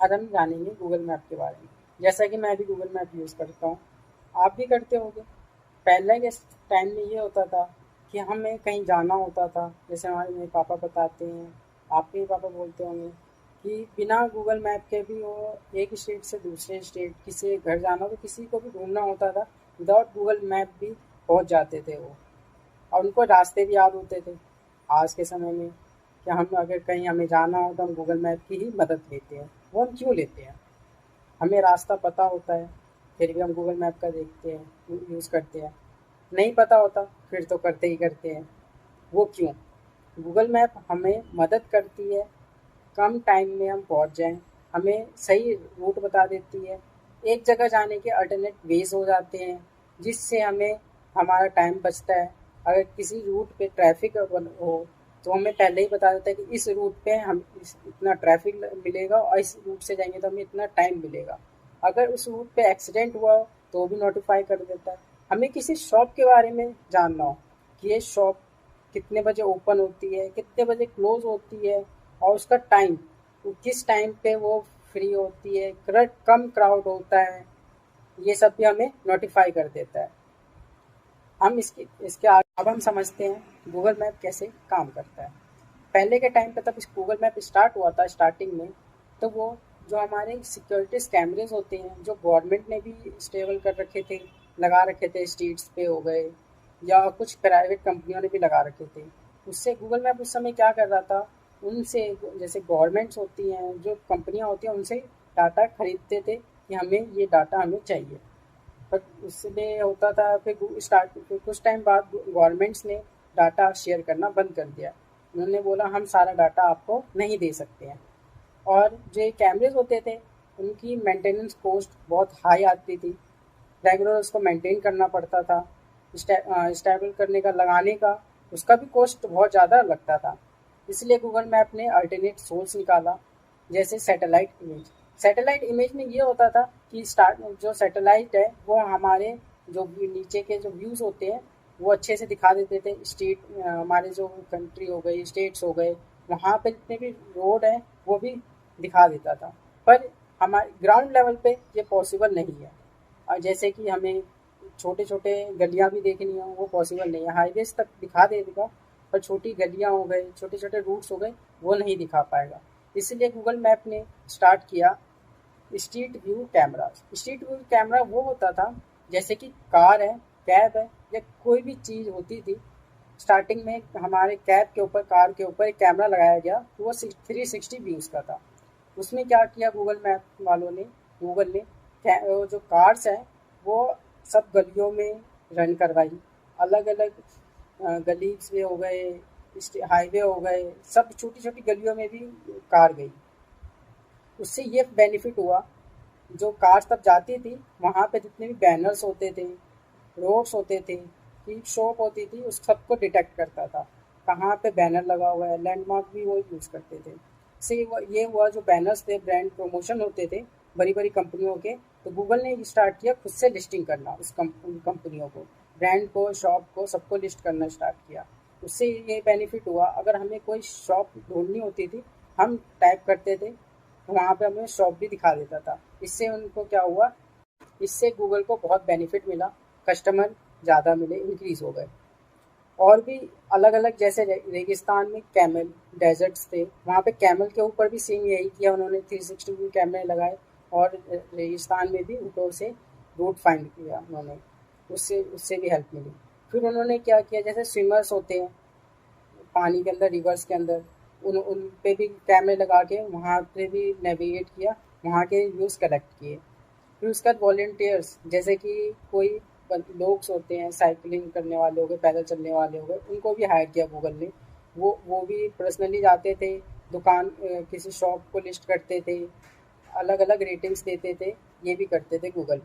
आज हम जानेंगे गूगल मैप के बारे में। जैसा कि मैं भी गूगल मैप यूज़ करता हूँ, आप भी करते होंगे। पहले के टाइम में ये होता था कि हमें कहीं जाना होता था, जैसे हमारे मेरे पापा बताते हैं, आपके भी पापा बोलते होंगे कि बिना गूगल मैप के भी वो एक स्टेट से दूसरे स्टेट किसी के घर जाना हो तो किसी को भी ढूँढना होता था, विदाउट गूगल मैप भी पहुँच जाते थे वो। और उनको रास्ते भी याद होते थे। आज के समय में कि हम अगर कहीं हमें जाना हो तो हम गूगल मैप की ही मदद लेते हैं। वो हम क्यों लेते हैं? हमें रास्ता पता होता है, फिर भी हम गूगल मैप का देखते हैं, यूज़ करते हैं। नहीं पता होता, फिर तो करते ही करते हैं। वो क्यों? गूगल मैप हमें मदद करती है, कम टाइम में हम पहुंच जाएं, हमें सही रूट बता देती है। एक जगह जाने के अल्टरनेट वेज हो जाते हैं, जिससे हमें हमारा टाइम बचता है। अगर किसी रूट पे ट्रैफिक हो तो हमें पहले ही बता देता है कि इस रूट पे हम इतना ट्रैफिक मिलेगा और इस रूट से जाएंगे तो हमें इतना टाइम मिलेगा। अगर उस रूट पे एक्सीडेंट हुआ हो तो भी नोटिफाई कर देता है। हमें किसी शॉप के बारे में जानना हो कि ये शॉप कितने बजे ओपन होती है, कितने बजे क्लोज होती है, और उसका टाइम, किस टाइम पे वो फ्री होती है, कम क्राउड होता है, ये सब भी हमें नोटिफाई कर देता है। हम इसके इसके आगे अब हम समझते हैं गूगल मैप कैसे काम करता है। पहले के टाइम पे तब इस गूगल मैप स्टार्ट हुआ था स्टार्टिंग में, तो वो जो हमारे सिक्योरिटीज कैमरेज होते हैं जो गवर्नमेंट ने भी स्टेबल कर रखे थे, लगा रखे थे, स्ट्रीट्स पे हो गए या कुछ प्राइवेट कंपनियों ने भी लगा रखे थे। उससे गूगल मैप उस समय क्या कर रहा था, उनसे जैसे गवर्नमेंट्स होती हैं, जो कंपनियां होती हैं, उनसे डाटा खरीदते थे कि हमें ये डाटा हमें चाहिए। पर उसमें होता था फिर कुछ टाइम बाद गवर्नमेंट्स ने डाटा शेयर करना बंद कर दिया। उन्होंने बोला हम सारा डाटा आपको नहीं दे सकते हैं। और जो ये कैमरेज होते थे उनकी मेंटेनेंस कॉस्ट बहुत हाई आती थी। रेगुलर उसको मेंटेन करना पड़ता था, स्टेबल करने का, लगाने का, उसका भी कॉस्ट बहुत ज़्यादा लगता था। इसलिए गूगल मैप ने अल्टरनेट सोर्स निकाला, जैसे सैटेलाइट इमेज। सैटेलाइट इमेज में ये होता था कि स्टार्ट जो सैटेलाइट है वो हमारे जो नीचे के जो व्यूज़ होते हैं वो अच्छे से दिखा देते थे। हमारे जो कंट्री हो गई, स्टेट्स हो गए, वहाँ पे जितने भी रोड है वो भी दिखा देता था। पर हमारे ग्राउंड लेवल पे ये पॉसिबल नहीं है। और जैसे कि हमें छोटे छोटे गलियाँ भी देखनी हो वो पॉसिबल नहीं है। हाईवेज तक दिखा देगा, पर छोटी गलियाँ हो गए, छोटे छोटे रूट्स हो गए, वो नहीं दिखा पाएगा। इसलिए गूगल मैप ने स्टार्ट किया street view camera. Street view camera वो होता था जैसे कि कार है, कैब है, या कोई भी चीज़ होती थी। स्टार्टिंग में हमारे कैब के ऊपर, कार के ऊपर एक कैमरा लगाया गया, तो वो 360 व्यूज़ का था। उसमें क्या किया गूगल मैप वालों ने, गूगल ने वो जो कार्स हैं वो सब गलियों में रन करवाई। अलग अलग गलीज में हो गए, हाईवे हो गए, सब छोटी छोटी गलियों में भी कार गई। उससे ये बेनिफिट हुआ, जो कार्स तब जाती थी वहाँ पे जितने भी बैनर्स होते थे, रोड्स होते थे, की शॉप होती थी, उस सबको डिटेक्ट करता था कहाँ पे बैनर लगा हुआ है। लैंडमार्क भी वो यूज़ करते थे। से ये हुआ जो बैनर्स थे, ब्रांड प्रमोशन होते थे बड़ी बड़ी कंपनियों के, तो गूगल ने स्टार्ट किया खुद से लिस्टिंग करना उस कंपनियों को, ब्रांड को, शॉप को, सबको लिस्ट करना स्टार्ट किया। उससे ये बेनिफिट हुआ, अगर हमें कोई शॉप ढूंढनी होती थी, हम टाइप करते थे तो वहाँ पे हमें शॉप भी दिखा देता था। इससे उनको क्या हुआ, इससे गूगल को बहुत बेनिफिट मिला, कस्टमर ज़्यादा मिले, इंक्रीज़ हो गए। और भी अलग अलग, जैसे रेगिस्तान में कैमल डेजर्ट्स थे, वहाँ पे कैमल के ऊपर भी सेम यही किया उन्होंने, 360 व्यू कैमरे लगाए और रेगिस्तान में भी ऊपर से रूट फाइंड किया उन्होंने। उससे उससे भी हेल्प मिली। फिर उन्होंने क्या किया, जैसे स्विमर्स होते हैं पानी के अंदर, रिवर्स के अंदर, उन उन पे भी कैमरे लगा के वहाँ पे भी नेविगेट किया, वहाँ के व्यूज़ कलेक्ट किए। फिर उसके बाद वॉलेंटियर्स, जैसे कि कोई लोग होते हैं, साइकिलिंग करने वाले हो गए, पैदल चलने वाले हो गए, उनको भी हायर किया गूगल ने। वो भी पर्सनली जाते थे, दुकान किसी शॉप को लिस्ट करते थे, अलग अलग रेटिंग्स देते थे, ये भी करते थे गूगल।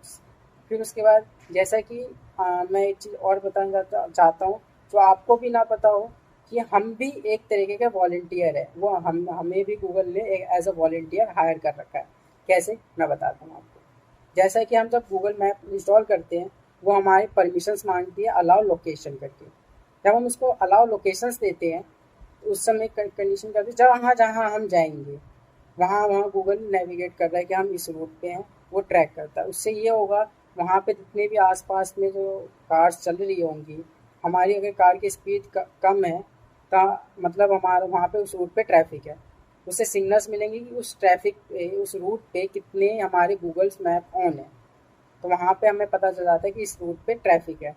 फिर उसके बाद जैसा कि मैं एक चीज़ और बताना चाहता हूँ, जो आपको भी ना पता हो, कि हम भी एक तरीके का वॉलंटियर है। वो हमें भी गूगल ने एक एज अ वॉलंटियर हायर कर रखा है। कैसे, मैं बताता हूँ आपको। जैसा कि हम जब गूगल मैप इंस्टॉल करते हैं, वो हमारे परमिशंस मांगती है अलाउ लोकेशन करके। जब हम उसको अलाउ लोकेशंस देते हैं तो उस समय कंडीशन करते हैं जहाँ जहाँ हम जाएंगे वहाँ वहाँ गूगल नेविगेट कर रहा है कि हम इस रूट पे हैं, वो ट्रैक करता है। उससे ये होगा वहाँ पे जितने भी आसपास में जो कार्स चल रही होंगी, हमारी अगर कार की स्पीड कम है तो मतलब हमारा वहाँ पे उस रूट पे ट्रैफिक है, उससे सिग्नल्स मिलेंगे कि उस ट्रैफिक पे उस रूट पे कितने हमारे गूगल्स मैप ऑन है, तो वहाँ पे हमें पता चल जाता है कि इस रूट पे ट्रैफिक है।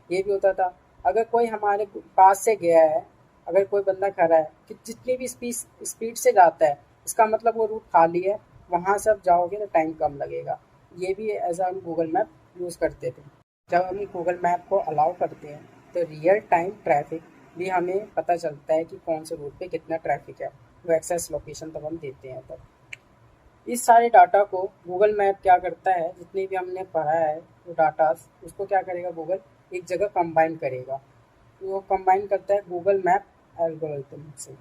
ये भी होता था। अगर कोई हमारे पास से गया है, अगर कोई बंदा खड़ा है कि जितनी भी स्पीड से जाता है, इसका मतलब वो रूट खाली है, वहाँ से आप जाओगे तो टाइम कम लगेगा। ये भी एज हम गूगल मैप यूज़ करते थे। जब हम गूगल मैप को अलाउ करते हैं तो रियल टाइम ट्रैफिक भी हमें पता चलता है कि कौन से रूट पे कितना ट्रैफिक है, वो एक्सेस लोकेशन तब हम देते हैं तब। इस सारे डाटा को गूगल मैप क्या करता है, जितने भी हमने पढ़ा है वो डाटा, उसको क्या करेगा गूगल, एक जगह कंबाइन करेगा। वो कंबाइन करता है गूगल मैप एल्गोरिथम से।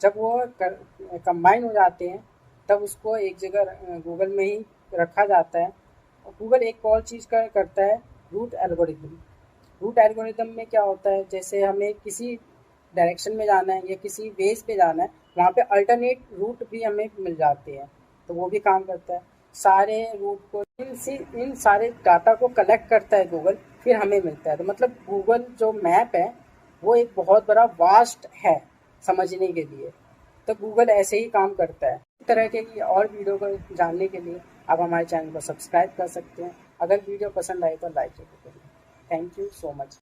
जब वो कंबाइन हो जाते हैं तब उसको एक जगह गूगल में ही रखा जाता है। और गूगल एक और चीज़ करता है, रूट एल्गोरिथम। रूट एल्गोरिथम में क्या होता है, जैसे हमें किसी डायरेक्शन में जाना है या किसी वेज पे जाना है, वहाँ पे अल्टरनेट रूट भी हमें मिल जाते हैं, तो वो भी काम करता है। सारे रूट को इन सारे डाटा को कलेक्ट करता है गूगल, फिर हमें मिलता है। तो मतलब गूगल जो मैप है वो एक बहुत बड़ा वास्ट है समझने के लिए। तो गूगल ऐसे ही काम करता है। इस तरह के और वीडियो को जानने के लिए आप हमारे चैनल को सब्सक्राइब कर सकते हैं। अगर वीडियो पसंद आए तो लाइक जरूर करें। Thank you so much.